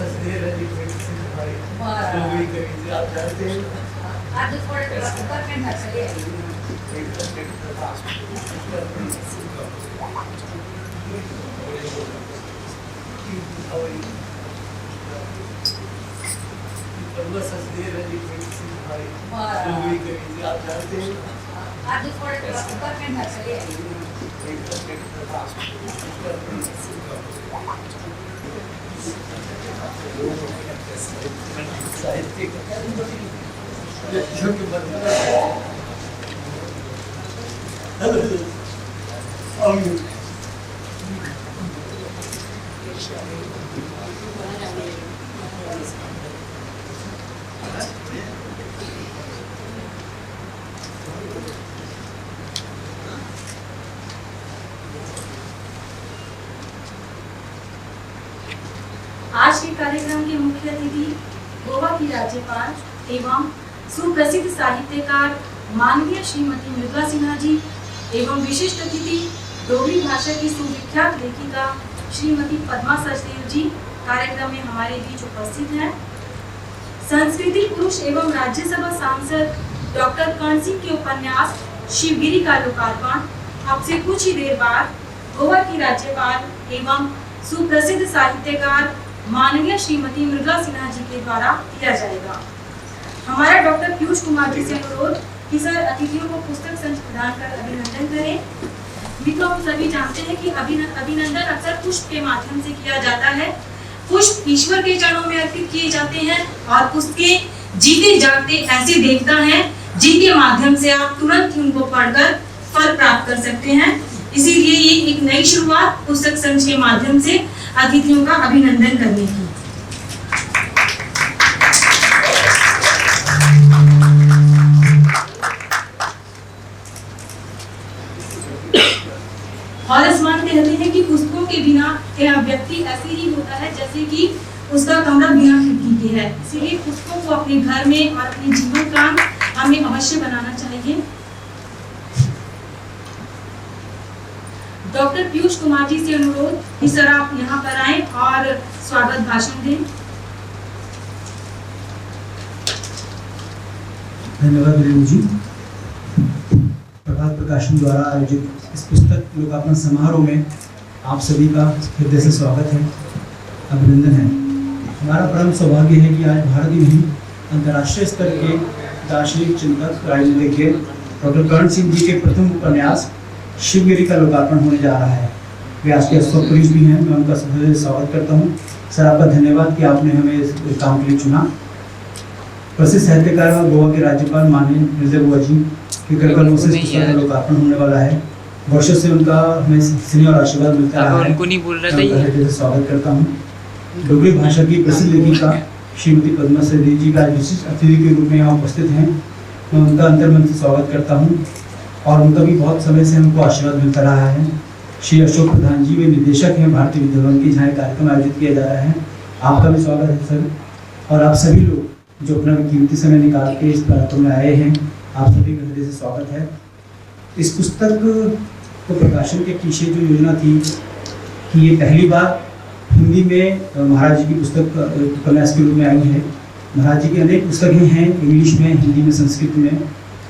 सस्ते भाई जो भी कहीं आप जानते हैं आज थोड़े ऊपर में ना चले सस्ते भाई जो भी कहीं आप जानते हैं आज थोड़े ऊपर में ना चले साहित्य आज के कार्यक्रम के मुख्य अतिथि गोवा की राज्यपाल एवं सुप्रसिद्ध साहित्यकार माननीय श्रीमती मृदुला सिन्हा जी एवं विशिष्ट अतिथि डोगरी भाषा की सुविख्यात लेखिका श्रीमती पद्मा सचदेव जी कार्यक्रम में हमारे बीच उपस्थित हैं। संस्कृति पुरुष एवं राज्यसभा सांसद डॉक्टर कर्ण सिंह के उपन्यास शिवगिरी का लोकार्पण अब से कुछ ही देर बाद गोवा की राज्यपाल एवं सुप्रसिद्ध साहित्यकार माननीय श्रीमती मृदुला सिन्हा जी के द्वारा किया जाएगा। हमारा डॉक्टर पीयूष कुमार जी से अनुरोध कि सर अतिथियों को पुस्तक संच प्रदान कर अभिनंदन करें। मित्रों, हम सभी जानते हैं कि अभिनंदन अक्सर पुष्प के माध्यम से किया जाता है। पुष्प ईश्वर के चरणों में अर्पित किए जाते हैं और उसके जीते जागते ऐसे देवता हैं जिनके माध्यम से आप तुरंत ही उनको पढ़कर फल प्राप्त कर सकते हैं। इसीलिए ये एक नई शुरुआत पुस्तक संच के माध्यम से अतिथियों का अभिनंदन करने की। हॉलसमान कहते हैं कि पुस्तकों के बिना यह व्यक्ति ऐसे ही होता है जैसे कि उसका कमरा बिना खिड़की के है। इसीलिए पुस्तकों को अपने घर में और अपने जीवन काल हमें अवश्य बनाना चाहिए। डॉक्टर पीयूष कुमार जी से अनुरोध कि सर आप यहाँ पर आएं और स्वागत भाषण दें। धन्यवाद रेणु जी। प्रभात प्रकाशन द्वारा आयोजित इस पुस्तक लोकार्पण समारोह में आप सभी का हृदय से स्वागत है, अभिनंदन है। हमारा परम सौभाग्य है कि आज भारत ही नहीं अंतर्राष्ट्रीय स्तर के दार्शनिक चिंतक राजनीतिज्ञ डॉक्टर कर्ण सिंह जी के प्रथम उपन्यास शिवगिरी का लोकार्पण होने जा रहा है। वे आज के स्वप्रीश भी हैं, मैं उनका सबसे स्वागत करता हूँ। सर, आपका धन्यवाद कि आपने हमें इस काम के लिए चुना। प्रसिद्ध साहित्यकार और गोवा के राज्यपाल माननीय मृदुला जी के कृपा से पुस्तक का लोकार्पण होने वाला है। वर्षों से उनका हमें स्नेह और आशीर्वाद मिलता रहा है। उनको नहीं बोल रहा था, स्वागत करता हूँ। डोगरी भाषा की प्रसिद्ध लेखिका श्रीमती पद्मा सचदेव जी का आज विशिष्ट अतिथि के रूप में यहाँ उपस्थित हैं। मैं उनका अंतर्मन से स्वागत करता हूँ और उनका भी बहुत समय से हमको आशीर्वाद मिलता रहा है। श्री अशोक प्रधान जी वे निदेशक हैं भारतीय विद्या भवन की, जहाँ कार्यक्रम आयोजित किया जा रहा है। आपका भी स्वागत है सर। और आप सभी लोग जो अपना कीमती समय निकाल के इस कार्यक्रम में आए हैं, आप सभी का हृदय से स्वागत है। इस पुस्तक को प्रकाशन के पीछे जो योजना थी कि ये पहली बार हिंदी में महाराज जी की पुस्तक उपन्यास के रूप में आई है। महाराज जी की अनेक पुस्तकें हैं इंग्लिश में, हिंदी में, संस्कृत में,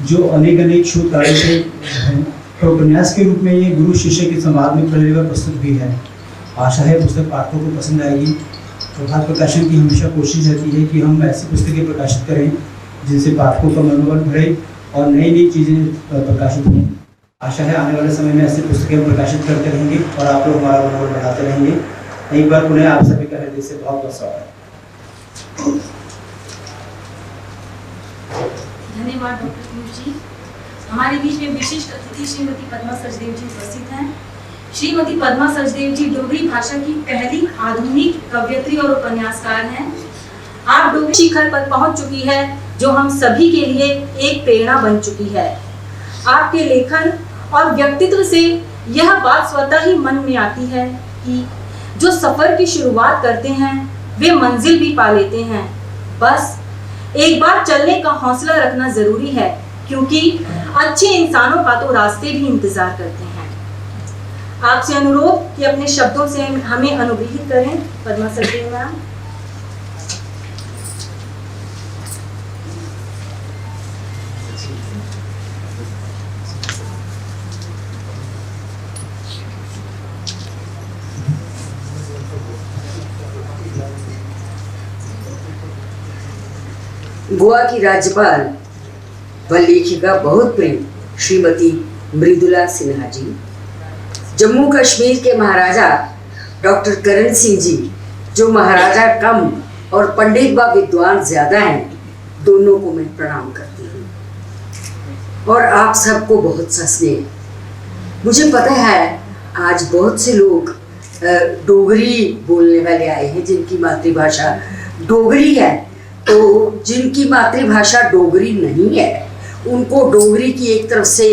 जो अनेक शोध कार्य से हैं। तो उपन्यास के रूप में ये गुरु शिष्य के संवाद में प्रस्तुत हुई है। आशा है पुस्तक पाठकों को पसंद आएगी। प्रभात प्रकाशन की हमेशा कोशिश रहती है कि हम ऐसी पुस्तकें प्रकाशित करें जिनसे पाठकों का मनोबल बढ़े और नई नई चीज़ें प्रकाशित हों। आशा है आने वाले समय में ऐसी पुस्तकें प्रकाशित करते रहेंगे और आप लोग हमारा मनोबल बढ़ाते रहेंगे। एक बार पुनः आप सभी का हृदय से बहुत बहुत स्वागत है। धन्यवाद डॉक्टर पीयूष जी। हमारे बीच में विशिष्ट अतिथि श्रीमती पद्मा सचदेव जी उपस्थित हैं। श्रीमती पद्मा सचदेव जी डोगरी भाषा की पहली आधुनिक कवयित्री और उपन्यासकार हैं। आप डोगरी शिखर पर पहुंच चुकी है जो हम सभी के लिए एक प्रेरणा बन चुकी है। आपके लेखन और व्यक्तित्व से यह बात स्वतः ही मन में आती है कि जो सफर की शुरुआत करते हैं वे मंजिल भी पा लेते हैं। बस एक बार चलने का हौसला रखना जरूरी है, क्योंकि अच्छे इंसानों का तो रास्ते भी इंतजार करते हैं। आपसे अनुरोध कि अपने शब्दों से हमें अनुग्रहित करें। पद्मा सचदेव मैम। गोवा की राज्यपाल व लेखिका बहुत प्रिय श्रीमती मृदुला सिन्हा जी, जम्मू कश्मीर के महाराजा डॉक्टर करण सिंह जी, जो महाराजा कम और पंडित व विद्वान ज्यादा हैं, दोनों को मैं प्रणाम करती हूँ। और आप सबको बहुत सा स्नेह। मुझे पता है आज बहुत से लोग डोगरी बोलने वाले आए हैं जिनकी मातृभाषा डोगरी है, तो जिनकी मातृभाषा डोगरी नहीं है उनको डोगरी की एक तरफ से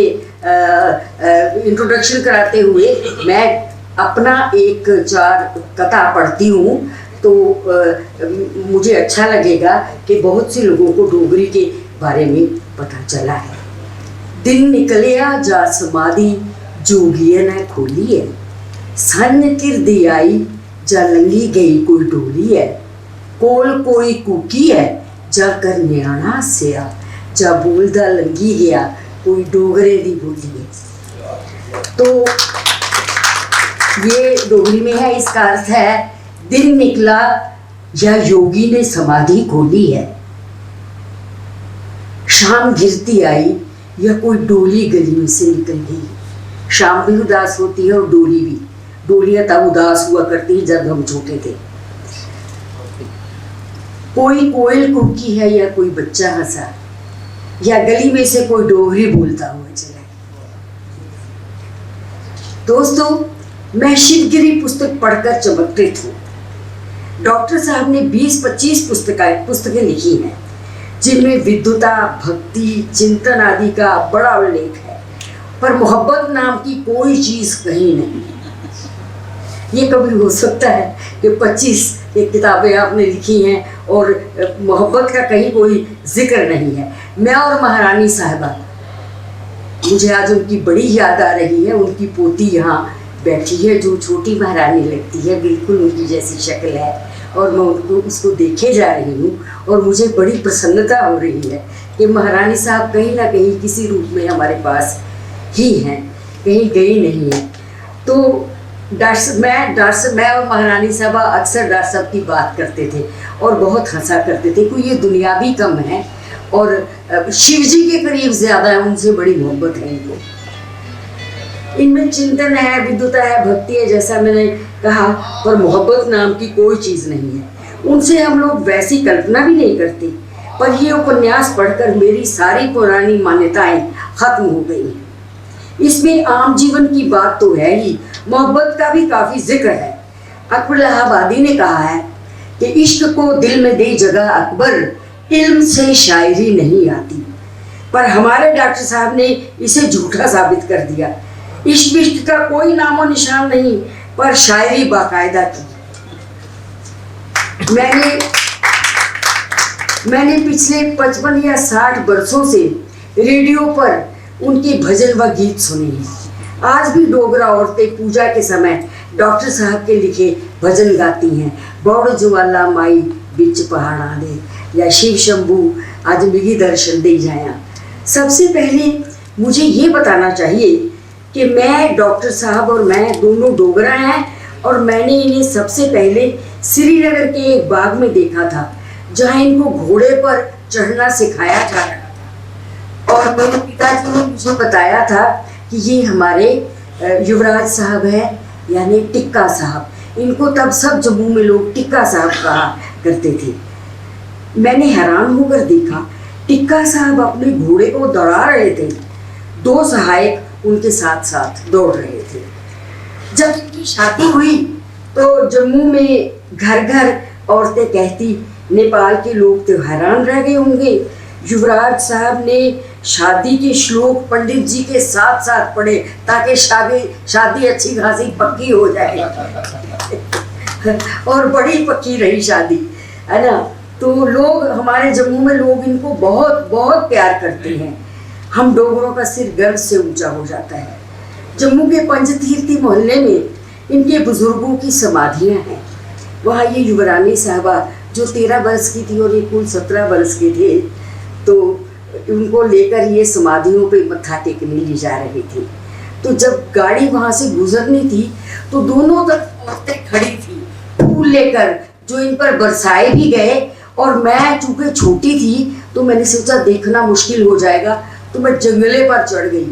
इंट्रोडक्शन कराते हुए मैं अपना एक चार कथा पढ़ती हूँ, तो मुझे अच्छा लगेगा कि बहुत से लोगों को डोगरी के बारे में पता चला है। दिन निकलिया जा समाधि जोगिया ने खोली है, सन किरदी आई जा लंगी गई कोई डोली है, कोल कोई कुकी है जा कर न्याणा सिया, जा बोलदा लंगी गया कोई डोगरे दी बोली है। तो ये डोगरी में है, इसका अर्थ है दिन निकला या योगी ने समाधि खोली है, शाम घिरती आई या कोई डोली गली में से निकल गई। शाम भी उदास होती है और डोली भी। डोलियां तब उदास हुआ करती है जब हम छोटे थे। कोई कोयल कूकी है या कोई बच्चा हंसा, या गली में से कोई डोगरी बोलता हुआ चला। दोस्तों, मैं शिवगिरी पुस्तक पढ़कर चमत्कृत हूँ। डॉक्टर साहब ने 20-25 पुस्तकें लिखी हैं जिनमें विद्वता, भक्ति, चिंतन आदि का बड़ा उल्लेख है, पर मोहब्बत नाम की कोई चीज कहीं नहीं। ये कभी हो सकता है कि 25 किताबें आपने लिखी हैं और मोहब्बत का कहीं कोई जिक्र नहीं है। मैं और महारानी साहिबा, मुझे आज उनकी बड़ी याद आ रही है। उनकी पोती यहाँ बैठी है जो छोटी महारानी लगती है, बिल्कुल उनकी जैसी शक्ल है, और मैं उसको देखे जा रही हूँ और मुझे बड़ी प्रसन्नता हो रही है कि महारानी साहब कहीं ना कहीं किसी रूप में हमारे पास ही हैं, कहीं गई नहीं है। तो मैं और महारानी साहब अक्सर डॉक्टर साहब की बात करते थे और बहुत हंसा करते थे कि ये दुनिया भी कम है और शिव जी के करीब ज़्यादा है, उनसे बड़ी मोहब्बत है इनको। इनमें चिंतन है, विद्वता है, भक्ति है, जैसा मैंने कहा, पर मोहब्बत नाम की कोई चीज़ नहीं है। उनसे हम लोग वैसी कल्पना भी नहीं करते, पर ये उपन्यास पढ़कर मेरी सारी पुरानी मान्यताएं खत्म हो गई हैं। इसमें आम जीवन की बात तो है ही, मोहब्बत का भी काफ़ी जिक्र है। अकबर इलाहाबादी ने कहा है कि इश्क को दिल में दे जगह अकबर, इल्म से शायरी नहीं आती। पर हमारे डॉक्टर साहब ने इसे झूठा साबित कर दिया। इश्क का कोई नामो निशान नहीं, पर शायरी बाकायदा की। मैंने पिछले 55 या 60 बरसों से रेडियो पर उनके भजन व गीत सुने हैं। आज भी डोगरा औरतें पूजा के समय डॉक्टर साहब के लिखे भजन गाती हैं। बौड़ ज्वाला माई बिच पहाड़ा दे, या शिव शंभू आज मिगी दर्शन दे जाया। सबसे पहले मुझे ये बताना चाहिए कि मैं, डॉक्टर साहब और मैं दोनों डोगरा हैं, और मैंने इन्हें सबसे पहले श्रीनगर के एक बाग में देखा था जहाँ इनको घोड़े पर चढ़ना सिखाया था, और मेरे पिताजी ने मुझे बताया था कि ये हमारे युवराज साहब है, यानी टिक्का साहब। इनको तब सब जम्मू में लोग टिक्का साहब कहा करते थे। मैंने हैरान होकर देखा, टिक्का साहब अपने घोड़े को दौड़ा रहे थे, 2 सहायक उनके साथ साथ दौड़ रहे थे। जब इनकी शादी हुई तो जम्मू में घर घर औरतें कहती, नेपाल के लोग तो हैरान रह गए होंगे, युवराज साहब ने शादी के श्लोक पंडित जी के साथ साथ पढ़े ताकि शादी अच्छी खासी पक्की हो जाए। और बड़ी पक्की रही शादी, है ना। तो लोग, हमारे जम्मू में लोग इनको बहुत बहुत प्यार करते हैं। हम डोगरों का सिर गर्व से ऊंचा हो जाता है। जम्मू के पंचतीर्थी मोहल्ले में इनके बुजुर्गों की समाधियां हैं। वहाँ ये युवरानी साहबा जो 13 वर्ष की थी और ये कुल 17 वर्ष के थे, तो उनको लेकर ये समाधियों पे मत्था टेकने ले जा रहे थे। तो जब गाड़ी वहाँ से गुजरनी थी तो दोनों तरफ औरतें खड़ी थी, फूल लेकर, जो इन पर बरसाए भी गए और मैं चूंकि छोटी थी तो मैंने सोचा देखना मुश्किल हो जाएगा, तो मैं जंगले पर चढ़ गई,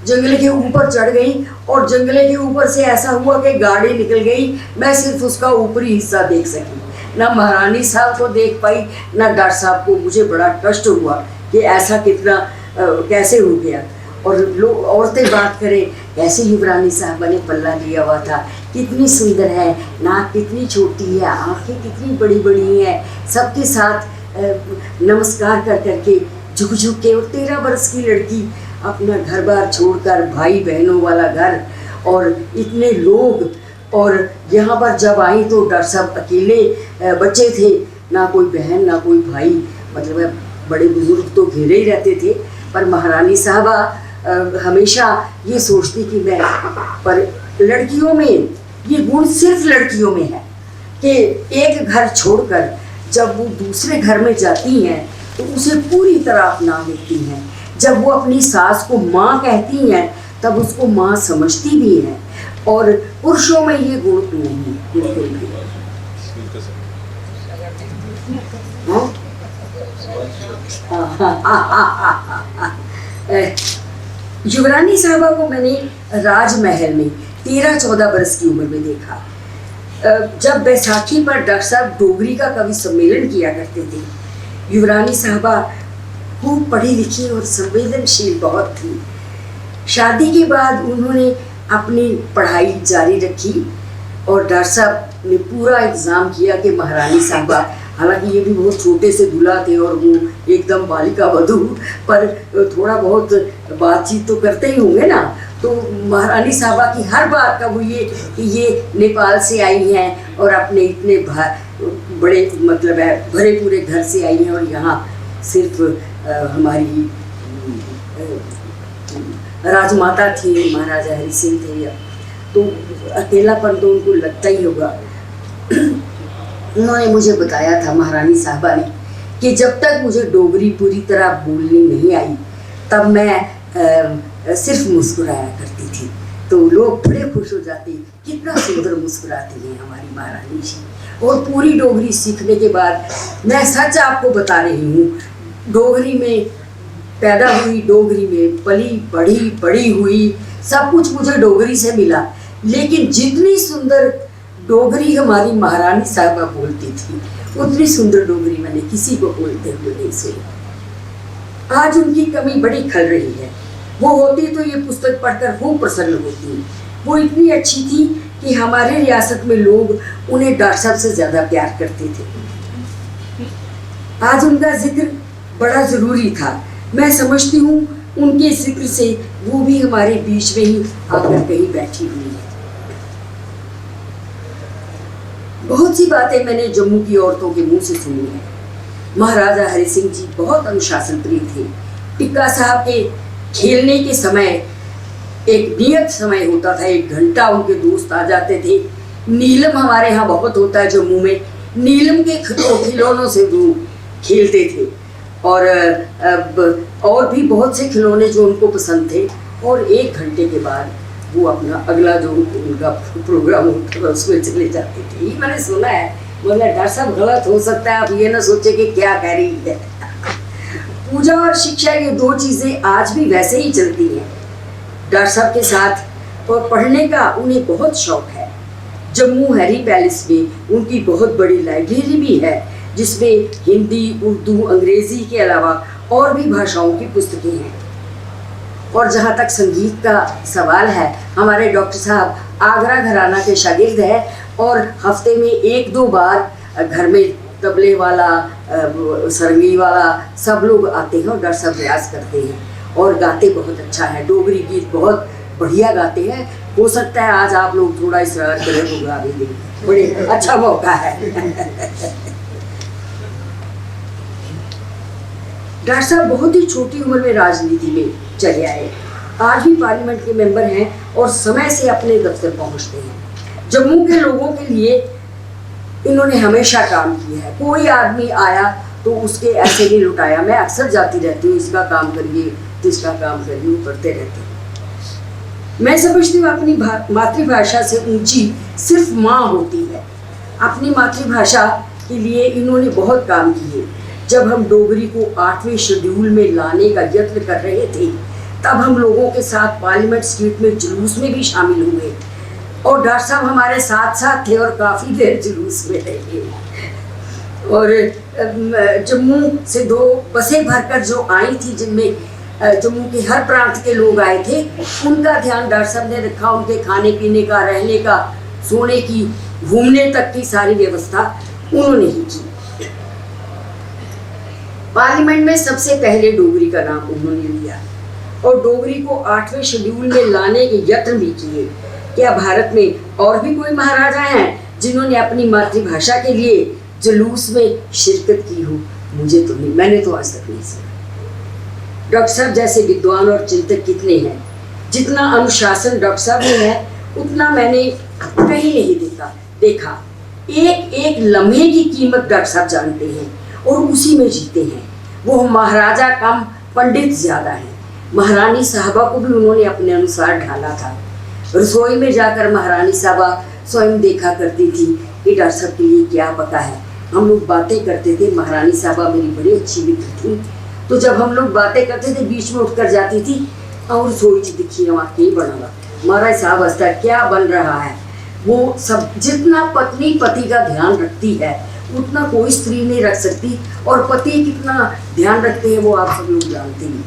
जंगले के ऊपर चढ़ गई और जंगले के ऊपर से ऐसा हुआ कि गाड़ी निकल गई। मैं सिर्फ उसका ऊपरी हिस्सा देख सकी, ना महारानी साहब को देख पाई ना डॉक्टर साहब को। मुझे बड़ा कष्ट हुआ कि ऐसा कितना कैसे हो गया। और लोग औरतें बात करें कैसे युवरानी साहबा ने पल्ला लिया हुआ था, कितनी सुंदर है, नाक कितनी छोटी है, आंखें कितनी बड़ी बड़ी हैं, सबके साथ नमस्कार कर करके झुक झुक के। और 13 वर्ष की लड़की अपना घर बार छोड़कर, भाई बहनों वाला घर और इतने लोग, और यहाँ पर जब आई तो डॉक्टर साहब अकेले बच्चे थे, ना कोई बहन ना कोई भाई, मतलब बड़े बुजुर्ग तो घेरे ही रहते थे। पर महारानी साहबा हमेशा ये सोचती कि मैं, पर लड़कियों में ये गुण सिर्फ लड़कियों में है कि एक घर छोड़कर जब वो दूसरे घर में जाती हैं तो उसे पूरी तरह अपना लेती हैं। जब वो अपनी सास को माँ कहती हैं तब उसको माँ समझती भी हैं, और पुरुषों में ये गुण नहीं बिल्कुल भी। युवरानी साहबा को मैंने राजमहल में 13-14 बरस की उम्र में देखा। जब बैसाखी पर डॉक्टर साहब डोगरी का कवि सम्मेलन किया करते थे। युवरानी साहबा खूब पढ़ी लिखी और संवेदनशील बहुत थी। शादी के बाद उन्होंने अपनी पढ़ाई जारी रखी और डॉक्टर साहब ने पूरा इंतज़ाम किया कि महारानी साहबा, हालांकि ये भी बहुत छोटे से दूल्हा थे और वो एकदम बालिका वधू, पर थोड़ा बहुत बातचीत तो करते ही होंगे ना। तो महारानी साहबा की हर बात का वो ये कि ये नेपाल से आई हैं और अपने इतने बड़े मतलब है भरे पूरे घर से आई हैं, और यहाँ सिर्फ हमारी राजमाता थी, महाराजा हरि सिंह थे, तो अकेलापन तो उनको लगता ही होगा। उन्होंने मुझे बताया था, महारानी साहबा ने, कि जब तक मुझे डोगरी पूरी तरह बोलनी नहीं आई तब मैं सिर्फ मुस्कुराया करती थी, तो लोग बड़े खुश हो जाते, कितना सुंदर मुस्कुराती हैं हमारी महारानी जी। और पूरी डोगरी सीखने के बाद मैं सच आपको बता रही हूँ, डोगरी में पैदा हुई, डोगरी में पली बड़ी हुई, सब कुछ मुझे डोगरी से मिला। लेकिन जितनी सुंदर डोगरी हमारी महारानी साहबा बोलती थी, उतनी सुंदर डोगरी मैंने किसी को बोलते हुए नहीं सुनी। आज उनकी कमी बड़ी खल रही है। वो होती तो ये पुस्तक पढ़कर खूब प्रसन्न होती। वो इतनी अच्छी थी कि हमारे रियासत में लोग उन्हें डॉक्टर साहब से ज़्यादा प्यार करते थे। आज उनका जिक्र बड़ा ज़रूरी था। मैं समझती हूँ उनके जिक्र से वो भी हमारे बीच में ही आकर कहीं बैठी हुई है। बहुत सी बातें मैंने जम्मू की औरतों के मुंह से सुनी है। महाराजा हरि सिंह जी बहुत अनुशासन प्रिय थे। टिक्का साहब के खेलने के समय एक नियत समय होता था, 1 घंटा उनके दोस्त आ जाते थे। नीलम हमारे यहाँ बहुत होता है जम्मू में, नीलम के खिलौनों से वो खेलते थे, और भी बहुत से खिलौने जो उनको पसंद थे। और 1 घंटे के बाद वो अपना अगला जो उनका प्रोग्राम होता था उसमें चले जाते थे। ये मैंने सुना है, मतलब डॉक्टर साहब गलत हो सकता है, आप ये ना सोचे कि क्या कह रही है। पूजा और शिक्षा ये 2 चीज़ें आज भी वैसे ही चलती हैं डॉक्टर साहब के साथ। और पढ़ने का उन्हें बहुत शौक है। जम्मू हैरी पैलेस में उनकी बहुत बड़ी लाइब्रेरी भी है, जिसमें हिंदी, उर्दू, अंग्रेज़ी के अलावा और भी भाषाओं की पुस्तकें हैं। और जहाँ तक संगीत का सवाल है, हमारे डॉक्टर साहब आगरा घराना के शागिर्द हैं, और हफ्ते में 1-2 बार घर में तबले वाला, सरंगी वाला सब लोग आते हैं और डॉक्टर साहब रियाज करते हैं और गाते बहुत अच्छा है। डोगरी गीत बहुत बढ़िया गाते हैं। हो सकता है आज आप लोग थोड़ा इसरार करें तो गा भी दें, बड़े अच्छा मौका है। डॉक्टर साहब बहुत ही छोटी उम्र में राजनीति में चले आए। आज भी पार्लियामेंट के मेंबर हैं और समय से अपने दफ्तर पहुंचते हैं। जम्मू के लोगों के लिए इन्होंने हमेशा काम किया है। कोई आदमी आया तो उसके ऐसे नहीं लुटाया। मैं अक्सर जाती रहती हूँ, इसका काम करिए तो इसका काम करिए, वो करते रहते हैं। मैं समझती हूँ अपनी मातृभाषा से ऊंची सिर्फ माँ होती है। अपनी मातृभाषा के लिए इन्होंने बहुत काम किए। जब हम डोगरी को 8वें शेड्यूल में लाने का यत्न कर रहे थे, तब हम लोगों के साथ पार्लियामेंट स्ट्रीट में जुलूस में भी शामिल हुए और डॉक्टर साहब हमारे साथ साथ थे और काफ़ी देर जुलूस में रहे। और जम्मू से 2 बसें भरकर जो आई थी, जिनमें जम्मू के हर प्रांत के लोग आए थे, उनका ध्यान डॉक्टर साहब ने रखा। उनके खाने पीने का, रहने का, सोने की, घूमने तक की सारी व्यवस्था उन्होंने ही की। पार्लियामेंट में सबसे पहले डोगरी का नाम उन्होंने लिया और डोगरी को 8वें शेड्यूल में लाने के यत्न भी किए। क्या भारत में और भी कोई महाराजा हैं जिन्होंने अपनी मातृभाषा के लिए जुलूस में शिरकत की हो? मुझे तो नहीं, मैंने तो आज तक नहीं सुना। डॉक्टर साहब जैसे विद्वान और चिंतक कितने हैं। जितना अनुशासन डॉक्टर साहब में है, उतना मैंने कहीं नहीं देखा। एक एक लम्हे की कीमत डॉक्टर साहब जानते हैं और उसी में जीते हैं। वो महाराजा कम पंडित ज़्यादा हैं। महारानी साहबा को भी उन्होंने अपने अनुसार ढाला था। रसोई में जाकर महारानी साहबा स्वयं देखा करती थी कि डॉक्टर साहब के लिए क्या पका है। हम लोग बातें करते थे। महारानी साहबा मेरी बड़ी अच्छी मित्र थी, तो जब हम लोग बातें करते थे बीच में उठकर जाती थी और रसोई च दिखी वहाँ के बना महाराज साहब हंसता क्या बन रहा है। वो सब जितना पत्नी पति का ध्यान रखती है उतना कोई स्त्री नहीं रख सकती, और पति कितना ध्यान रखते हैं वो आप सब लोग जानते हैं।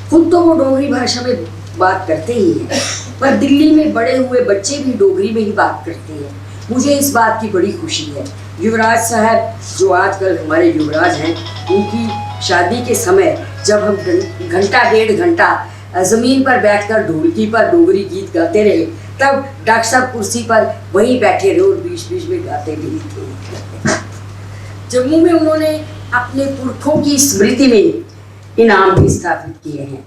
खुद तो वो डोगरी भाषा में बात करते ही हैं, पर दिल्ली में बड़े हुए बच्चे भी डोगरी में ही बात करते हैं। मुझे इस बात की बड़ी खुशी है। युवराज साहब जो आजकल हमारे युवराज हैं, उनकी शादी के समय जब हम घंटा 1.5 घंटा ज़मीन पर बैठकर ढोलकी पर डोगरी गीत गाते रहे, तब डॉक्टर साहब कुर्सी पर वहीं बैठे रहे और बीच में गाते भी थे। जम्मू में उन्होंने अपने पुरखों की स्मृति में इनाम भी स्थापित किए हैं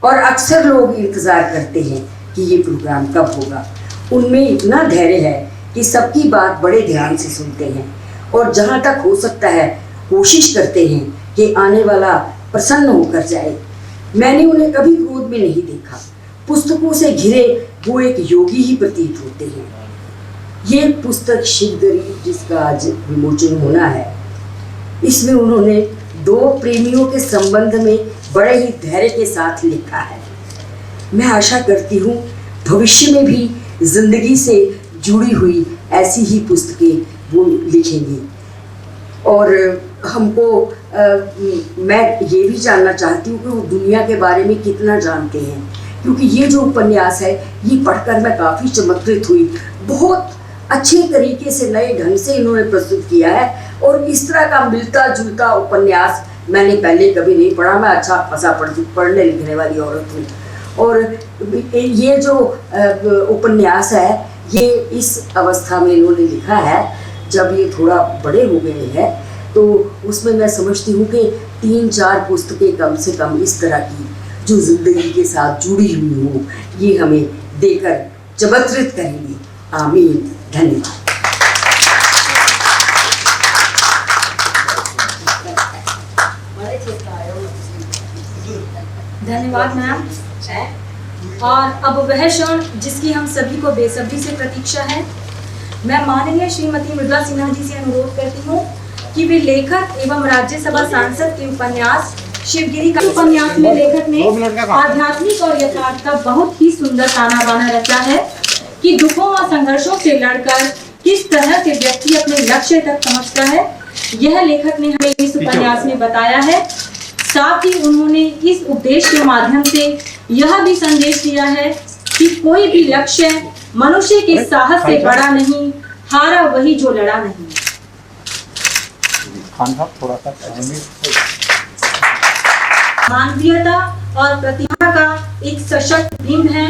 और अक्सर लोग इंतज़ार करते हैं कि ये प्रोग्राम कब होगा। उनमें इतना धैर्य है कि सबकी बात बड़े ध्यान से सुनते हैं और जहाँ तक हो सकता है कोशिश करते हैं कि आने वाला प्रसन्न होकर जाए। मैंने उन्हें कभी क्रोध में नहीं देखा। पुस्तकों से घिरे वो एक योगी ही प्रतीत होते हैं। ये पुस्तक शिवदरी जिसका आज विमोचन होना है, इसमें उन्होंने 2 प्रेमियों के संबंध में बड़े ही धैर्य के साथ लिखा है। मैं आशा करती हूँ भविष्य में भी जिंदगी से जुड़ी हुई ऐसी ही पुस्तकें वो लिखेंगे। और हमको मैं ये भी जानना चाहती हूँ कि वो दुनिया के बारे में कितना जानते हैं, क्योंकि ये जो उपन्यास है ये पढ़कर मैं काफ़ी चमत्कृत हुई। बहुत अच्छे तरीके से नए ढंग से इन्होंने प्रस्तुत किया है और इस तरह का मिलता जुलता उपन्यास मैंने पहले कभी नहीं पढ़ा। मैं अच्छा खासा पढ़ने लिखने वाली औरत हूँ और ये जो उपन्यास है ये इस अवस्था में इन्होंने लिखा है जब ये थोड़ा बड़े हो गए हैं, तो उसमें मैं समझती हूँ कि 3-4 पुस्तकें कम से कम इस तरह की जो जिंदगी के साथ जुड़ी हुई हो, ये हमें देकर चमत्कृत करेंगे। आमीन। धन्यवाद। धन्यवाद मैम। और अब वह क्षण जिसकी हम सभी को बेसब्री से प्रतीक्षा है, मैं माननीय श्रीमती मृदुला सिन्हा जी से अनुरोध करती हूँ कि वे लेखक एवं राज्यसभा सांसद के उपन्यास शिवगिरी का उपन्यास में लेखक ने आध्यात्मिक और यथार्थ का बहुत ही सुंदर ताना बाना रचा है कि दुखों और संघर्षों से लड़कर किस तरह से व्यक्ति अपने लक्ष्य तक पहुंचता है, यह लेखक ने हमें इस उपन्यास में बताया है। साथ ही उन्होंने इस उपदेश के माध्यम से यह भी संदेश दिया है कि कोई भी लक्ष्य मनुष्य के साहस से बड़ा नहीं, हारा वही जो लड़ा नहीं। मानवीयता और प्रतिभा का एक सशक्त बिंब है।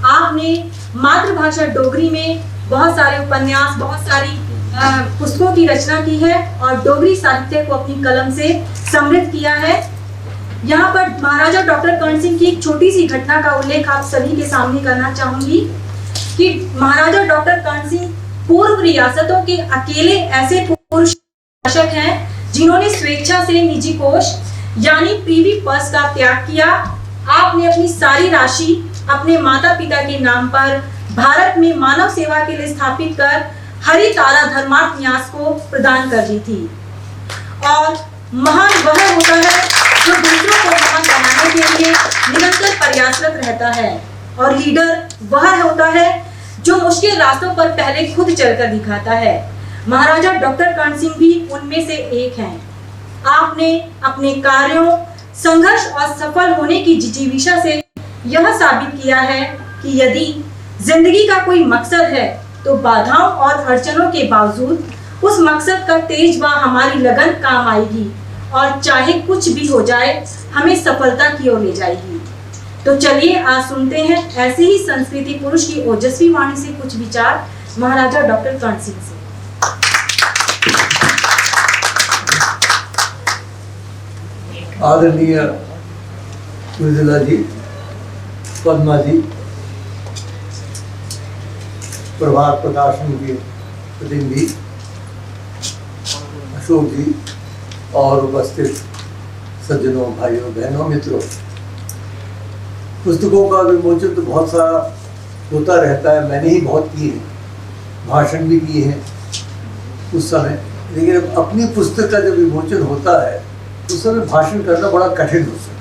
आपने मातृभाषा डोगरी में बहुत सारे उपन्यास, बहुत सारी पुस्तकों की रचना की है और डोगरी साहित्य को अपनी कलम से समृद्ध किया है। यहाँ पर महाराजा डॉक्टर कर्ण सिंह की एक छोटी सी घटना का उल्लेख आप सभी के सामने करना चाहूंगी कि महाराजा डॉक्टर कर्ण सिंह पूर्व रियासतों के अकेले ऐसे पूर्व शासक हैं जिन्होंने स्वेच्छा से निजी कोष यानी प्रीवी पर्स का त्याग किया। आपने अपनी सारी राशि अपने माता पिता के नाम पर भारत में मानव सेवा के लिए स्थापित कर हरि तारा धर्मार्थ न्यास को प्रदान कर दी थी। और महान वह होता है जो दूसरों को महान बनाने के लिए निरंतर प्रयासरत रहता है, और लीडर वह होता है जो मुश्किल रास्तों पर पहले खुद चलकर दिखाता है। महाराजा डॉक्टर कर्ण सिंह भी उनमें से एक हैं। आपने अपने कार्यों, संघर्ष और सफल होने की जिजीविषा से यह साबित किया है कि यदि जिंदगी का कोई मकसद है तो बाधाओं और अड़चनों के बावजूद उस मकसद का तेज व हमारी लगन काम आएगी, और चाहे कुछ भी हो जाए हमें सफलता की ओर ले जाएगी। तो चलिए आज सुनते हैं ऐसे ही संस्कृति पुरुष की ओजस्वी वाणी से कुछ विचार महाराजा डॉक्टर कर्ण सिंह से। आदरणीय मृदुला जी, पद्मा जी, प्रभात प्रकाशन के प्रतिनिधि अशोक जी और उपस्थित सज्जनों, भाइयों, बहनों, मित्रों, पुस्तकों का विमोचन तो बहुत सारा होता रहता है। मैंने ही बहुत किए हैं, भाषण भी किए हैं उस समय, लेकिन अब अपनी पुस्तक का जब विमोचन होता है उस समय भाषण करना बड़ा कठिन होता है,